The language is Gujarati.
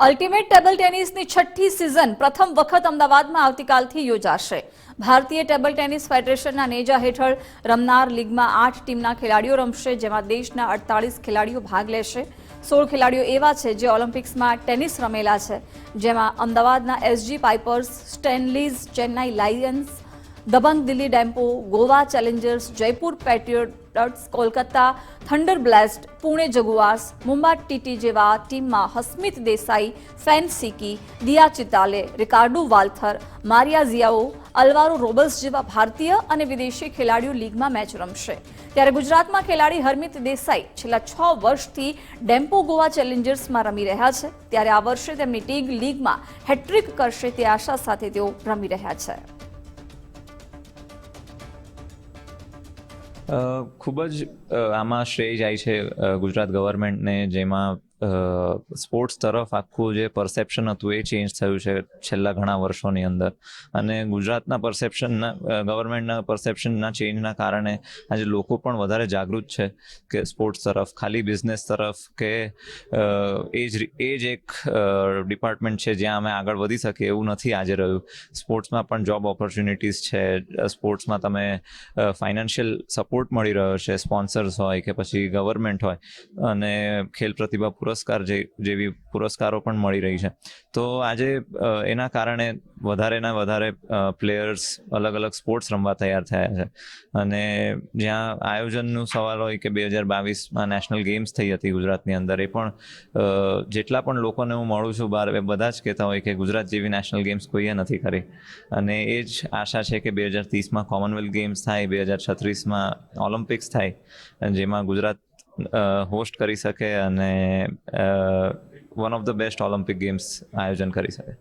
અલ્ટિમેટ ટેબલ ટેનિસની છઠ્ઠી સિઝન પ્રથમ વખત અમદાવાદમાં આવતીકાલથી યોજાશે. ભારતીય ટેબલ ટેનિસ ફેડરેશનના નેજા હેઠળ રમનાર લીગમાં 8 ટીમના ખેલાડીઓ રમશે, જેમાં દેશના 48 ખેલાડીઓ ભાગ લેશે. 16 ખેલાડીઓ એવા છે જે ઓલિમ્પિક્સમાં ટેનિસ રમેલા છે, જેમાં અમદાવાદના SG Pipers, Stanleys, Chennai Lions, Dabang Delhi Dempo, Goa Challengers, Jaipur Patriots, Kolkata Thunder Blast, Pune Jaguars, Mumbai TT જેવા ટીમમાં Hasmit Desai, Fan Siqi, Diya Chitale, Ricardo Walther, Maria Xiao, Alvaro Robles જેવા ભારતીય અને વિદેશી ખેલાડીઓ લીગમાં મેચ રમશે. ત્યારે ગુજરાતમાં ખેલાડી હરમિત દેસાઈ છેલ્લા 6 વર્ષથી ડેમ્પો ગોવા ચેલેન્જર્સમાં રમી રહ્યા છે. ત્યારે આ વર્ષે તેમની ટીમ લીગમાં હેટ્રિક કરશે તે આશા સાથે તેઓ રમી રહ્યા છે. ખૂબ જ આમાં શ્રેય જાય છે ગુજરાત ગવર્મેન્ટને, જેમાં સ્પોર્ટ્સ તરફ આખું જે પરસેપ્શન હતું એ ચેન્જ થયું છે છેલ્લા ઘણા વર્ષોની અંદર. અને ગુજરાતના ગવર્મેન્ટના પરસેપ્શનના ચેન્જના કારણે આજે લોકો પણ વધારે જાગૃત છે કે સ્પોર્ટ્સ તરફ, ખાલી બિઝનેસ તરફ, કે એ જ એક ડિપાર્ટમેન્ટ છે જ્યાં અમે આગળ વધી શકીએ એવું નથી આજે રહ્યું. સ્પોર્ટ્સમાં પણ જોબ ઓપોર્ચ્યુનિટીઝ છે, સ્પોર્ટ્સમાં તમે ફાઇનાન્શિયલ સપોર્ટ મળી રહ્યો છે, સ્પોન્સર્સ હોય કે પછી ગવર્મેન્ટ હોય, અને ખેલ પ્રતિભા પુરસ્કાર જેવી પુરસ્કારો પણ મળી રહી છે. તો આજે એના કારણે વધારેના વધારે પ્લેયર્સ અલગ અલગ સ્પોર્ટ્સ રમવા તૈયાર થયા છે. અને જ્યાં આયોજનનું સવાલ હોય કે 2022માં નેશનલ ગેમ્સ થઈ હતી ગુજરાતની અંદર, એ પણ જેટલા પણ લોકોને હું મળું છું બહાર, એ બધા જ કહેતા હોય કે ગુજરાત જેવી નેશનલ ગેમ્સ કોઈએ નથી કરી. અને એ જ આશા છે કે 2030માં કોમનવેલ્થ ગેમ્સ થાય, 2036માં ઓલિમ્પિક્સ થાય, જેમાં ગુજરાત હોસ્ટ કરી શકે અને one of the best Olympic games આયોજન કરી શકે.